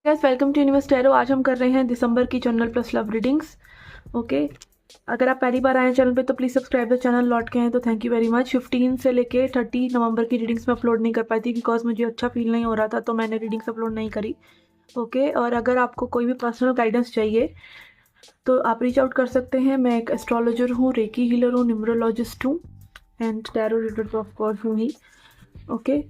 Yes, welcome to universe tarot. आज हम कर रहे हैं दिसंबर की general plus love readings. Okay, अगर आप पहली बार आए हैं चैनल पे तो प्लीज़ सब्सक्राइब द चैनल। लौट के हैं तो थैंक यू वेरी मच। 15 से लेके 30 नवंबर की रीडिंग्स में अपलोड नहीं कर पाई थी बिकॉज मुझे अच्छा फील नहीं हो रहा था, तो मैंने रीडिंग्स अपलोड नहीं करी। ओके, और अगर आपको कोई भी पर्सनल गाइडेंस चाहिए तो आप रीच आउट कर सकते हैं। मैं एक एस्ट्रोलॉजर हूँ, रेकी हीलर हूँ, न्यूमरोलॉजिस्ट हूँ and tarot reader of course हूँ ही। ओके,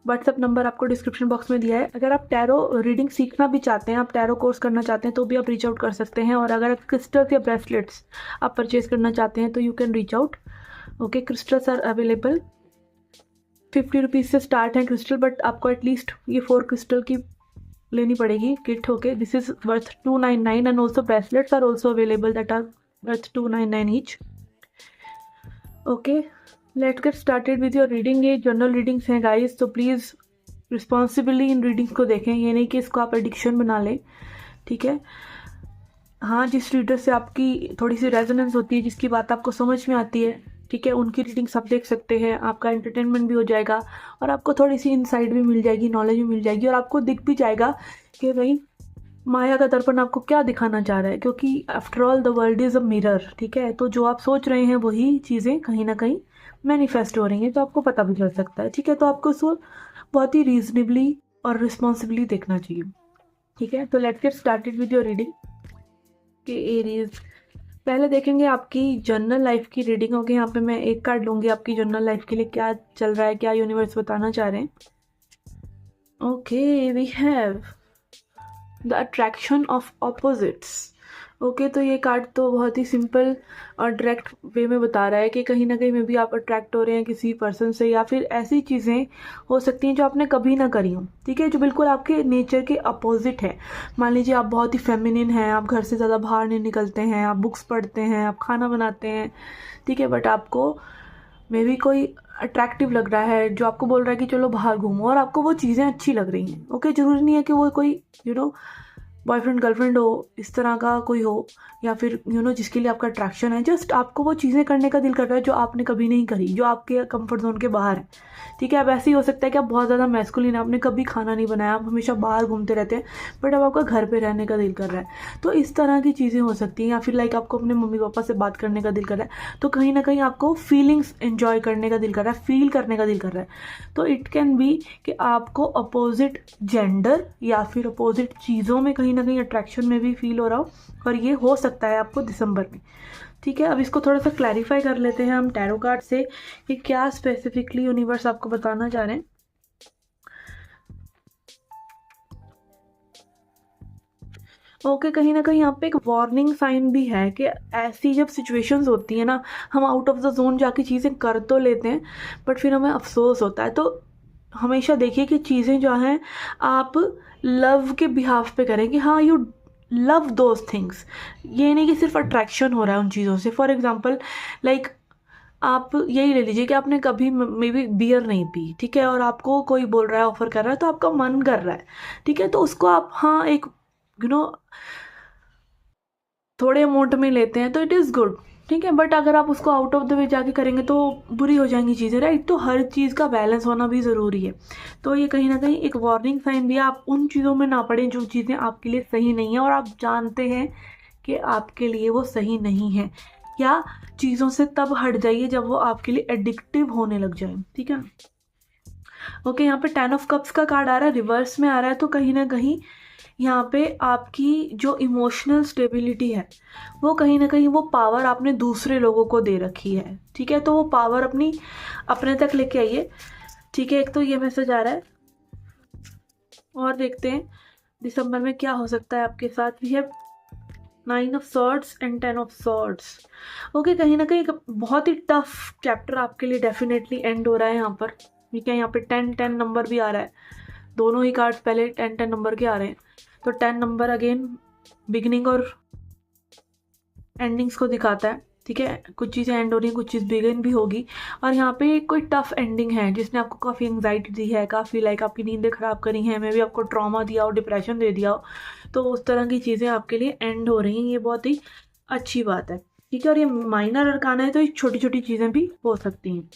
व्हाट्सअप नंबर आपको डिस्क्रिप्शन बॉक्स में दिया है। अगर आप टैरो रीडिंग सीखना भी चाहते हैं, आप टैरो कोर्स करना चाहते हैं तो भी आप रीच आउट कर सकते हैं। और अगर आप क्रिस्टल्स या ब्रेसलेट्स आप परचेज करना चाहते हैं तो you can reach out. Okay, crystals are available. 50 rupees से स्टार्ट है क्रिस्टल, बट आपको एटलीस्ट ये 4 क्रिस्टल की लेनी पड़ेगी kit. Okay, this is worth 299 and also bracelets are also available that are worth 299 each. Okay, let's get started with your reading. ये general readings हैं guys, तो प्लीज़ रिस्पॉन्सिबली इन readings को देखें। ये नहीं कि इसको आप एडिक्शन बना लें, ठीक है। हाँ, जिस रीडर से आपकी थोड़ी सी रेजोनेंस होती है, जिसकी बात आपको समझ में आती है, ठीक है, उनकी रीडिंग्स आप देख सकते हैं। आपका एंटरटेनमेंट भी हो जाएगा और आपको थोड़ी सी इनसाइट भी मिल जाएगी, नॉलेज भी मिल जाएगी, और आपको दिख भी जाएगा कि भाई माया का दर्पण आपको क्या दिखाना चाह रहा है, क्योंकि after all the world is a mirror, ठीक है। तो जो आप सोच रहे हैं वही चीज़ें कहीं ना कहीं मैनिफेस्ट हो रही हैं, तो आपको पता भी चल सकता है, ठीक है। तो आपको उसको बहुत ही रीजनेबली और रिस्पॉन्सिबली देखना चाहिए, ठीक है। तो let's get started with your reading के एरीज। पहले देखेंगे आपकी जनरल लाइफ की रीडिंग। होगी यहाँ पे मैं एक कार्ड लूँगी आपकी जनरल लाइफ के लिए, क्या चल रहा है, क्या यूनिवर्स बताना चाह रहे हैं। Okay, we have the attraction of opposites. Okay, तो ये कार्ड तो बहुत ही सिंपल और डायरेक्ट वे में बता रहा है कि कहीं ना कहीं में भी आप अट्रैक्ट हो रहे हैं किसी पर्सन से, या फिर ऐसी चीज़ें हो सकती हैं जो आपने कभी ना करी हों, ठीक है, जो बिल्कुल आपके नेचर के अपोजिट है। मान लीजिए आप बहुत ही फेमिनिन हैं, आप घर से ज़्यादा बाहर नहीं निकलते हैं, आप बुक्स पढ़ते हैं, आप खाना बनाते हैं, ठीक है, बट आपको मे बी कोई अट्रैक्टिव लग रहा है जो आपको बोल रहा है कि चलो बाहर घूमो, और आपको वो चीज़ें अच्छी लग रही हैं। ओके, जरूरी नहीं है कि वो कोई बॉयफ्रेंड गर्लफ्रेंड हो, इस तरह का कोई हो, या फिर जिसके लिए आपका अट्रैक्शन है। जस्ट आपको वो चीज़ें करने का दिल कर रहा है जो आपने कभी नहीं करी, जो आपके कंफर्ट जोन के बाहर है, ठीक है। अब ऐसे ही हो सकता है कि आप बहुत ज़्यादा मैस्कुलिन है, आपने कभी खाना नहीं बनाया, आप हमेशा बाहर घूमते रहते हैं, बट अब आपका घर पे रहने का दिल कर रहा है। तो इस तरह की चीज़ें हो सकती हैं। या फिर लाइक आपको अपने मम्मी पापा से बात करने का दिल कर रहा है, तो कहीं ना कहीं आपको फीलिंग्स एंजॉय करने का दिल कर रहा है, फील करने का दिल कर रहा है। तो इट कैन बी कि आपको अपोजिट जेंडर या फिर अपोजिट चीज़ों में कहीं ना कहीं अट्रैक्शन में भी फील हो रहा हो, और ये हो सकता है आपको दिसंबर में, ठीक है। अब इसको थोड़ा सा क्लैरिफाई कर लेते हैं हम टैरो कार्ड से कि क्या स्पेसिफिकली यूनिवर्स आपको बताना चाह रहे हैं। ओके, कहीं ना कहीं यहाँ पे एक वार्निंग साइन भी है कि ऐसी जब सिचुएशंस होती है ना, हम आउट ऑफ द जोन जाके चीज़ें कर तो लेते हैं बट फिर हमें अफसोस होता है। तो हमेशा देखिए कि चीज़ें जो हैं आप लव के बिहाफ पे करें, कि हाँ यू लव दोज थिंग्स। ये नहीं कि सिर्फ अट्रैक्शन हो रहा है उन चीज़ों से। फॉर एग्जाम्पल लाइक आप यही ले लीजिए कि आपने कभी मे बी बियर नहीं पी, ठीक है, और आपको कोई बोल रहा है, ऑफर कर रहा है, तो आपका मन कर रहा है, ठीक है, तो उसको आप हाँ एक यू नो थोड़े अमाउंट में लेते हैं तो इट इज़ गुड, ठीक है। बट अगर आप उसको आउट ऑफ द वे जाके करेंगे तो बुरी हो जाएंगी चीज़ें, राइट। तो हर चीज़ का बैलेंस होना भी ज़रूरी है। तो ये कहीं ना कहीं एक वार्निंग साइन भी है, आप उन चीज़ों में ना पड़ें जो चीज़ें आपके लिए सही नहीं है और आप जानते हैं कि आपके लिए वो सही नहीं है, या चीज़ों से तब हट जाइए जब वो आपके लिए एडिक्टिव होने लग जाए, ठीक है। ओके, यहाँ पे 10 ऑफ कप्स का कार्ड आ रहा है, रिवर्स में आ रहा है, तो कहीं ना कहीं यहाँ पे आपकी जो इमोशनल स्टेबिलिटी है वो कहीं ना कहीं वो पावर आपने दूसरे लोगों को दे रखी है, ठीक है। तो वो पावर अपने तक लेके आइए, ठीक है। एक तो ये मैसेज आ रहा है, और देखते हैं दिसंबर में क्या हो सकता है आपके साथ। We have 9 of swords and 10 of swords. Okay, कहीं ना कहीं एक बहुत ही टफ चैप्टर आपके लिए डेफिनेटली एंड हो रहा है यहाँ पर, ठीक है। यहाँ पे 10-10 नंबर भी आ रहा है, दोनों ही कार्ड्स पहले 10-10 नंबर के आ रहे हैं। तो 10 नंबर अगेन बिगिनिंग और एंडिंग्स को दिखाता है, ठीक है। कुछ चीज़ें एंड हो रही हैं, कुछ चीज़ बिगिन भी होगी, और यहाँ पे कोई टफ एंडिंग है जिसने आपको काफ़ी एंग्जाइटी दी है, काफ़ी लाइक आपकी नींदें ख़राब करी हैं, मे भी आपको ट्रॉमा दिया हो, डिप्रेशन दे दिया हो। तो उस तरह की चीज़ें आपके लिए एंड हो रही हैं, ये बहुत ही अच्छी बात है, ठीक है। और ये माइनर अरकाना है, तो ये छोटी छोटी चीज़ें भी हो सकती हैं,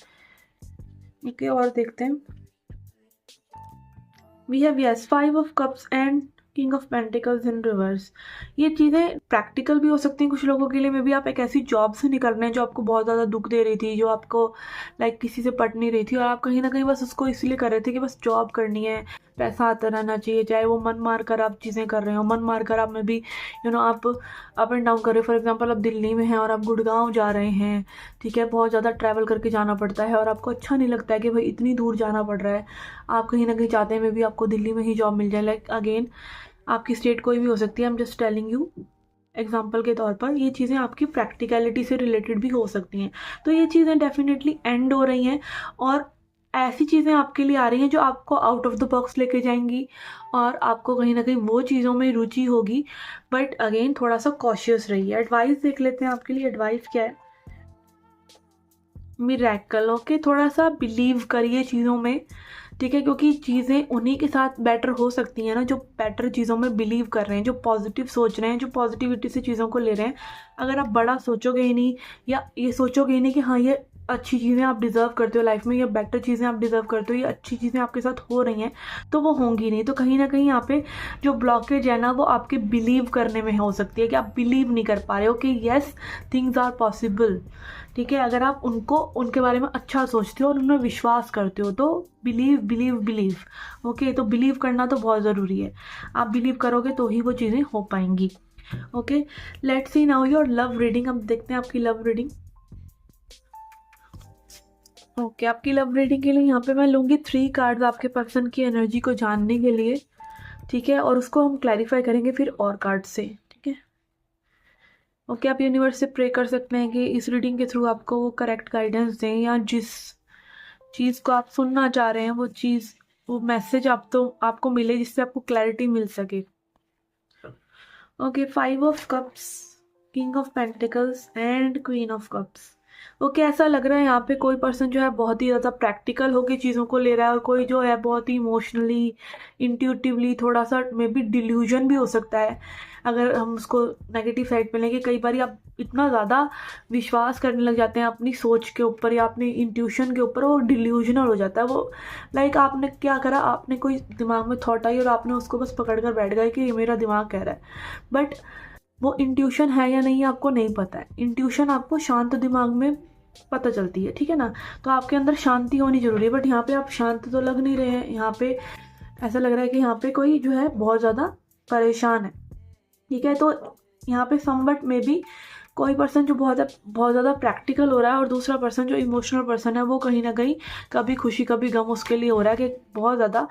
ठीक है। और देखते हैं we have yes 5 of Cups and king of pentacles in reverse. ये चीज़ें प्रैक्टिकल भी हो सकती हैं कुछ लोगों के लिए। मे बी आप एक ऐसी जॉब से निकल रहे हैं जो आपको बहुत ज़्यादा दुख दे रही थी, जो आपको लाइक किसी से पट नहीं रही थी, और आप कहीं ना कहीं बस उसको इसलिए कर रहे थे कि बस जॉब करनी है, पैसा आता रहना चाहिए, चाहे वो मन मार कर आप चीज़ें कर रहे हो, मन मार कर आप में भी आप अप एंड डाउन कर रहे हो। फॉर एग्जांपल आप दिल्ली में हैं और आप गुड़गांव जा रहे हैं, ठीक है, बहुत ज़्यादा ट्रैवल करके जाना पड़ता है और आपको अच्छा नहीं लगता है कि भाई इतनी दूर जाना पड़ रहा है। आप कहीं ना कहीं चाहते हैं मे बी आपको दिल्ली में ही जॉब मिल जाए। लाइक अगेन आपकी स्टेट कोई भी हो सकती है, I am just telling you example के तौर पर। ये चीज़ें आपकी प्रैक्टिकलिटी से रिलेटेड भी हो सकती हैं। तो ये चीज़ें डेफिनेटली एंड हो रही हैं और ऐसी चीज़ें आपके लिए आ रही हैं जो आपको आउट ऑफ द बॉक्स लेके जाएंगी और आपको कहीं ना कहीं वो चीज़ों में रुचि होगी। बट अगेन थोड़ा सा कॉशियस रहिए। एडवाइस देख लेते हैं आपके लिए। एडवाइस क्या है? मिरेकल। ओके, थोड़ा सा बिलीव करिए चीज़ों में, ठीक है, क्योंकि चीज़ें उन्हीं के साथ बेटर हो सकती हैं ना जो बेटर चीज़ों में बिलीव कर रहे हैं, जो पॉजिटिव सोच रहे हैं, जो पॉजिटिविटी से चीज़ों को ले रहे हैं। अगर आप बड़ा सोचोगे ही नहीं या ये सोचोगे ही नहीं कि हाँ ये अच्छी चीज़ें आप डिज़र्व करते हो लाइफ में, या बेटर चीज़ें आप डिज़र्व करते हो, ये अच्छी चीज़ें आपके साथ हो रही हैं, तो वो होंगी नहीं। तो कहीं ना कहीं यहाँ पे जो ब्लॉकेज है ना वो आपके बिलीव करने में हो सकती है कि आप बिलीव नहीं कर पा रहे हो कि येस थिंग्स आर पॉसिबल, ठीक है। अगर आप उनको उनके बारे में अच्छा सोचते हो और उनमें विश्वास करते हो तो बिलीव बिलीव बिलीव। ओके, तो बिलीव करना तो बहुत ज़रूरी है। आप बिलीव करोगे तो ही वो चीज़ें हो पाएंगी। Okay, let's see now your love reading. अब देखते हैं आपकी लव रीडिंग। ओके, आपकी लव रीडिंग के लिए यहाँ पे मैं लूँगी 3 कार्ड्स आपके पर्सन की एनर्जी को जानने के लिए, ठीक है, और उसको हम क्लैरिफाई करेंगे फिर और कार्ड से, ठीक है। ओके, आप यूनिवर्स से प्रे कर सकते हैं कि इस रीडिंग के थ्रू आपको वो करेक्ट गाइडेंस दें, या जिस चीज़ को आप सुनना चाह रहे हैं वो चीज़, वो मैसेज आपको मिले जिससे आपको क्लैरिटी मिल सके। Okay, 5 of Cups, king of pentacles and queen of cups. Okay, ऐसा लग रहा है यहाँ पे कोई पर्सन जो है बहुत ही ज़्यादा प्रैक्टिकल होकर चीज़ों को ले रहा है और कोई जो है बहुत ही इमोशनली इंट्यूटिवली, थोड़ा सा मे बी डिल्यूजन भी हो सकता है अगर हम उसको नेगेटिव साइड पे लेंगे। कई बार आप इतना ज़्यादा विश्वास करने लग जाते हैं अपनी सोच के ऊपर या अपनी इंट्यूशन के ऊपर, वो डिल्यूजनल हो जाता है। वो लाइक आपने क्या करा, आपने कोई दिमाग में थॉट आई और आपने उसको बस पकड़ कर बैठ गए कि ये मेरा दिमाग कह रहा है, बट वो इंट्यूशन है या नहीं आपको नहीं पता है। इंट्यूशन आपको शांत दिमाग में पता चलती है, ठीक है ना। तो आपके अंदर शांति होनी जरूरी है, बट यहाँ पे आप शांत तो लग नहीं रहे हैं। यहाँ पे ऐसा लग रहा है कि यहाँ पे कोई जो है बहुत ज़्यादा परेशान है, ठीक है। तो यहाँ पे समबट में भी कोई पर्सन जो बहुत ज़्यादा प्रैक्टिकल हो रहा है और दूसरा पर्सन जो इमोशनल पर्सन है वो कहीं ना कहीं कभी खुशी कभी गम उसके लिए हो रहा है कि बहुत ज़्यादा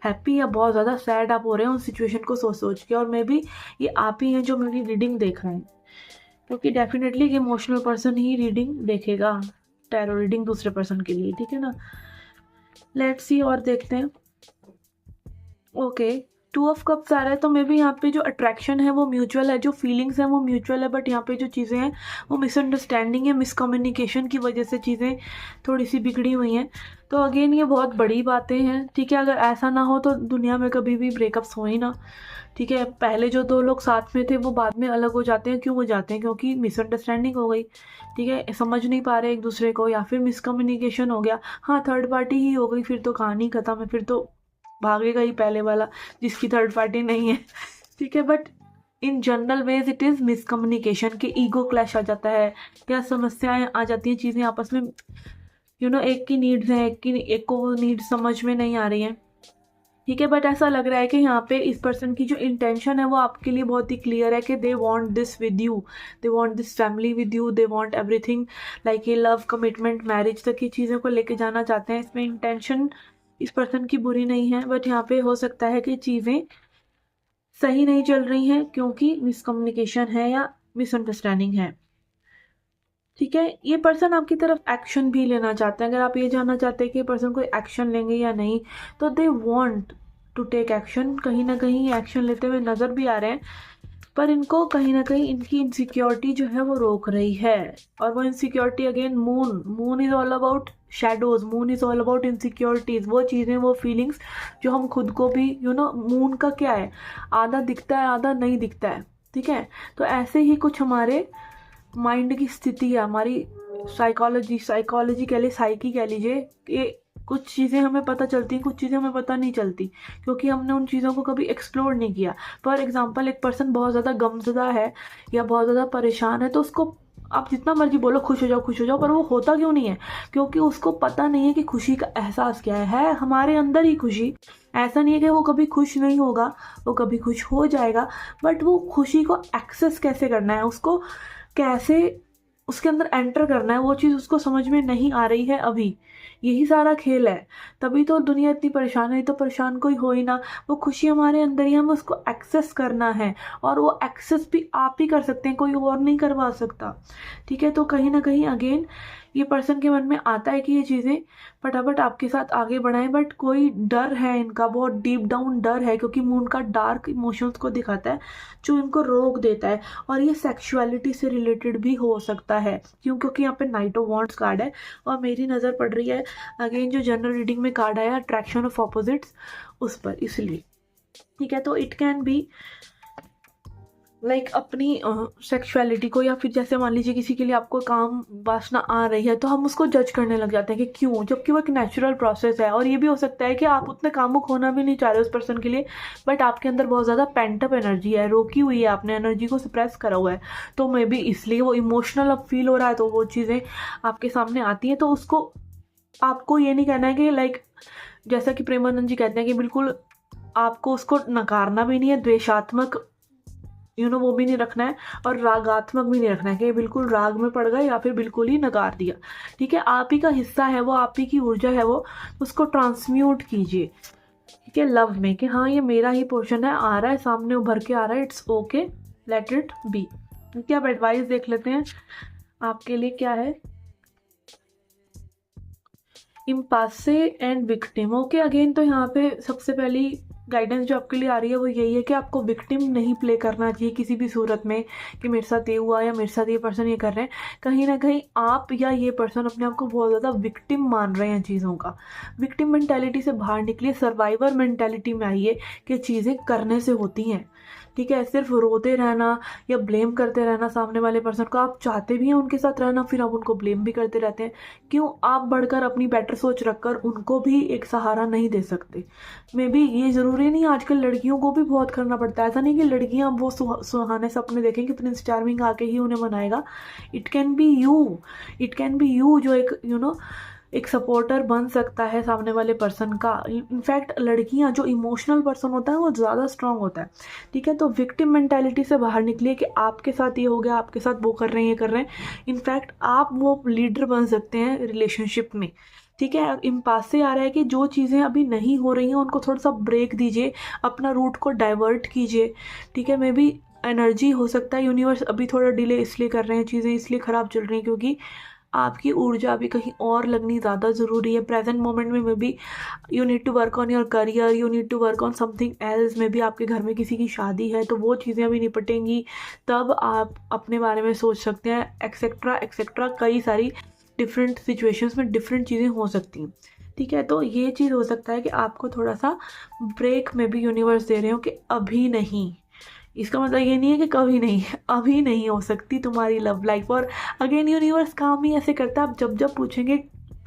हैप्पी या बहुत ज़्यादा सैड आप हो रहे हैं उस सिचुएशन को सोच सोच के। और मे बी ये आप ही हैं जो मेरी रीडिंग देख रहे हैं, क्योंकि डेफिनेटली इमोशनल पर्सन ही रीडिंग देखेगा, टैरो रीडिंग दूसरे पर्सन के लिए, ठीक है ना। लेट्स सी और देखते हैं। ओके, 2 of Cups आ रहा है, तो मे बी यहाँ पे जो अट्रैक्शन है वो म्यूचुअल है, जो फीलिंग्स हैं वो म्यूचुअल है, बट यहाँ पे जो चीज़ें हैं वो मिसअंडरस्टैंडिंग है, मिसकम्युनिकेशन की वजह से चीज़ें थोड़ी सी बिगड़ी हुई हैं। तो अगेन ये बहुत बड़ी बातें हैं, ठीक है। अगर ऐसा ना हो तो दुनिया में कभी भी ब्रेकअप्स हो ही ना, ठीक है। पहले जो 2 लोग साथ में थे वो बाद में अलग हो जाते हैं, क्यों हो जाते हैं? क्योंकि मिसअंडरस्टैंडिंग हो गई, ठीक है, समझ नहीं पा रहे एक दूसरे को, या फिर मिसकम्युनिकेशन हो गया। हाँ, थर्ड पार्टी ही हो गई फिर तो कहानी खत्म है, फिर तो भागेगा ही पहले वाला जिसकी थर्ड पार्टी नहीं है, ठीक है। But in general ways it is miscommunication के ईगो क्लैश आ जाता है, या समस्याएं आ जाती हैं, चीज़ें आपस में एक की नीड्स हैं, एक को वो नीड्स समझ में नहीं आ रही हैं, ठीक है। बट ऐसा लग रहा है कि यहाँ पे इस पर्सन की जो इंटेंशन है वो आपके लिए बहुत ही क्लियर है कि they want this with you, they want this family with you, they want everything, like ये लव, कमिटमेंट, मैरिज तक की चीज़ों को लेके जाना चाहते हैं। इसमें इंटेंशन इस पर्सन की बुरी नहीं है, बट यहाँ पे हो सकता है कि चीज़ें सही नहीं चल रही हैं क्योंकि मिसकम्युनिकेशन है या मिसअंडरस्टैंडिंग है, ठीक है। ये पर्सन आपकी तरफ एक्शन भी लेना चाहते हैं। अगर आप ये जानना चाहते हैं कि ये पर्सन कोई एक्शन लेंगे या नहीं, तो they want to take action. कहीं ना कहीं एक्शन लेते हुए नज़र भी आ रहे हैं, पर इनको कहीं ना कहीं इनकी इनसिक्योरिटी जो है वो रोक रही है। और वो insecurity again moon is all about shadows, moon is all about insecurities, वो चीज़ें, वो फीलिंग्स जो हम खुद को भी मून का क्या है, आधा दिखता है आधा नहीं दिखता है, ठीक है। तो ऐसे ही कुछ हमारे माइंड की स्थिति है, हमारी साइकोलॉजी कह लीजिए, साइकी कह लीजिए, कि कुछ चीज़ें हमें पता चलती हैं, कुछ चीज़ें हमें पता नहीं चलती, क्योंकि हमने उन चीज़ों को कभी एक्सप्लोर नहीं किया। फॉर एग्जाम्पल, एक पर्सन बहुत ज़्यादा गमज़दा है या बहुत ज़्यादा परेशान है, तो उसको आप जितना मर्जी बोलो खुश हो जाओ खुश हो जाओ, पर वो होता क्यों नहीं है? क्योंकि उसको पता नहीं है कि खुशी का एहसास क्या है हमारे अंदर ही खुशी। ऐसा नहीं है कि वो कभी खुश नहीं होगा, वो कभी खुश हो जाएगा, बट वो खुशी को एक्सेस कैसे करना है, उसको कैसे उसके अंदर एंटर करना है, वो चीज़ उसको समझ में नहीं आ रही है अभी। यही सारा खेल है, तभी तो दुनिया इतनी परेशान है, तो परेशान कोई हो ही ना। वो खुशी हमारे अंदर ही है, हमें उसको एक्सेस करना है, और वो एक्सेस भी आप ही कर सकते हैं, कोई और नहीं करवा सकता। ठीक है, तो कहीं ना कहीं अगेन ये पर्सन के मन में आता है कि ये चीज़ें फटाफट आपके साथ आगे बढ़ाएं, बट कोई डर है इनका, बहुत डीप डाउन डर है, क्योंकि मून का डार्क इमोशंस को दिखाता है जो इनको रोक देता है। और ये सेक्सुअलिटी से रिलेटेड भी हो सकता है, क्योंकि यहाँ पे नाइट ऑफ वॉन्ड्स कार्ड है, और मेरी नज़र पड़ रही है अगेन जो जनरल रीडिंग में कार्ड आया अट्रैक्शन ऑफ ऑपोजिट्स उस पर, इसलिए। ठीक है, तो इट कैन बी लाइक अपनी सेक्सुअलिटी को, या फिर जैसे मान लीजिए किसी के लिए आपको काम वासना आ रही है, तो हम उसको जज करने लग जाते हैं कि क्यों, जबकि वो एक नेचुरल प्रोसेस है। और ये भी हो सकता है कि आप उतने कामुक होना भी नहीं चाह रहे उस पर्सन के लिए, बट आपके अंदर बहुत ज़्यादा पेंटअप एनर्जी है, रोकी हुई है, आपने एनर्जी को सप्रेस करा हुआ है, तो मे बी इसलिए वो इमोशनल अब फील हो रहा है, तो वो चीज़ें आपके सामने आती हैं। तो उसको आपको ये नहीं कहना है कि लाइक जैसा कि प्रेमानंद जी कहते हैं कि बिल्कुल आपको उसको नकारना भी नहीं है, द्वेषात्मक वो भी नहीं रखना है, और रागात्मक भी नहीं रखना है कि बिल्कुल राग में पड़ गए या फिर बिल्कुल ही नकार दिया। ठीक है, आप ही का हिस्सा है वो, आप ही की ऊर्जा है वो, उसको ट्रांसम्यूट कीजिए। ठीक है, लव में कि हाँ ये मेरा ही पोर्शन है, आ रहा है सामने उभर के आ रहा है, it's okay, let it be. ठीक है, अब एडवाइस देख लेते हैं आपके लिए क्या है। इम्पासे एंड विक्टिम। ओके, अगेन तो यहाँ पे सबसे पहली गाइडेंस जो आपके लिए आ रही है वो यही है कि आपको विक्टिम नहीं प्ले करना चाहिए किसी भी सूरत में, कि मेरे साथ ये हुआ या मेरे साथ ये पर्सन ये कर रहे हैं। कहीं ना कहीं आप या ये पर्सन अपने आप को बहुत ज़्यादा विक्टिम मान रहे हैं चीज़ों का। विक्टिम मेंटालिटी से बाहर निकलिए, सर्वाइवर मेंटालिटी में आइए कि चीज़ें करने से होती हैं। ठीक है, सिर्फ रोते रहना या ब्लेम करते रहना सामने वाले पर्सन को, आप चाहते भी हैं उनके साथ रहना, फिर आप उनको ब्लेम भी करते रहते हैं। क्यों आप बढ़कर अपनी बेटर सोच रखकर उनको भी एक सहारा नहीं दे सकते? मे बी ये ज़रूरी नहीं, आजकल लड़कियों को भी बहुत करना पड़ता है। ऐसा नहीं कि लड़कियां वो सुहाने सपने देखें कि प्रिंस चार्मिंग आके ही उन्हें मनाएगा। It can be you, it can be you जो एक एक सपोर्टर बन सकता है सामने वाले पर्सन का। इनफैक्ट लड़कियां, जो इमोशनल पर्सन होता है वो ज़्यादा स्ट्रांग होता है। ठीक है, तो विक्टिम मेंटालिटी से बाहर निकलिए कि आपके साथ ये हो गया, आपके साथ वो कर रहे हैं, ये कर रहे हैं। इनफैक्ट आप वो लीडर बन सकते हैं रिलेशनशिप में। ठीक है, इम्पास से आ रहा है कि जो चीज़ें अभी नहीं हो रही हैं उनको थोड़ा सा ब्रेक दीजिए, अपना रूट को डाइवर्ट कीजिए। ठीक है, मे बी एनर्जी हो सकता है यूनिवर्स अभी थोड़ा डिले इसलिए कर रहे हैं, चीज़ें इसलिए ख़राब चल रही हैं क्योंकि आपकी ऊर्जा अभी कहीं और लगनी ज़्यादा ज़रूरी है। प्रेजेंट मोमेंट में भी you need to work on your career, you need to work on something else. में भी आपके घर में किसी की शादी है तो वो चीज़ें अभी निपटेंगी, तब आप अपने बारे में सोच सकते हैं, एक्सेट्रा एक्सेट्रा। कई सारी डिफरेंट सिचुएशंस में डिफरेंट चीज़ें हो सकती हैं। ठीक है, तो ये चीज़ हो सकता है कि आपको थोड़ा सा ब्रेक में भी यूनिवर्स दे रहे हो कि अभी नहीं। इसका मतलब ये नहीं है कि कभी नहीं, अभी नहीं हो सकती तुम्हारी लव लाइफ। और अगेन यूनिवर्स काम ही ऐसे करता है, आप जब जब पूछेंगे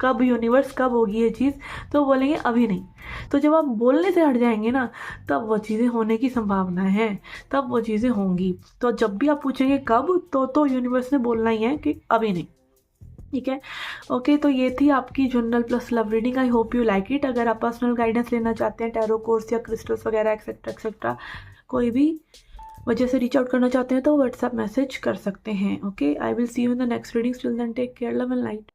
कब यूनिवर्स कब होगी ये चीज़, तो बोलेंगे अभी नहीं। तो जब आप बोलने से हट जाएंगे ना, तब वो चीज़ें होने की संभावना है, तब वो चीज़ें होंगी। तो जब भी आप पूछेंगे कब, तो यूनिवर्स ने बोलना ही है कि अभी नहीं। ठीक है, ओके, तो ये थी आपकी general plus love reading. I hope you like it. अगर आप पर्सनल गाइडेंस लेना चाहते हैं, टैरो कोर्स या क्रिस्टल्स वगैरह एक्सेट्रा एक्सेट्रा, कोई भी वजह से रीच आउट करना चाहते हैं तो व्हाट्सएप मैसेज कर सकते हैं। Okay, I will see you in the next reading. Till then take care, love and light.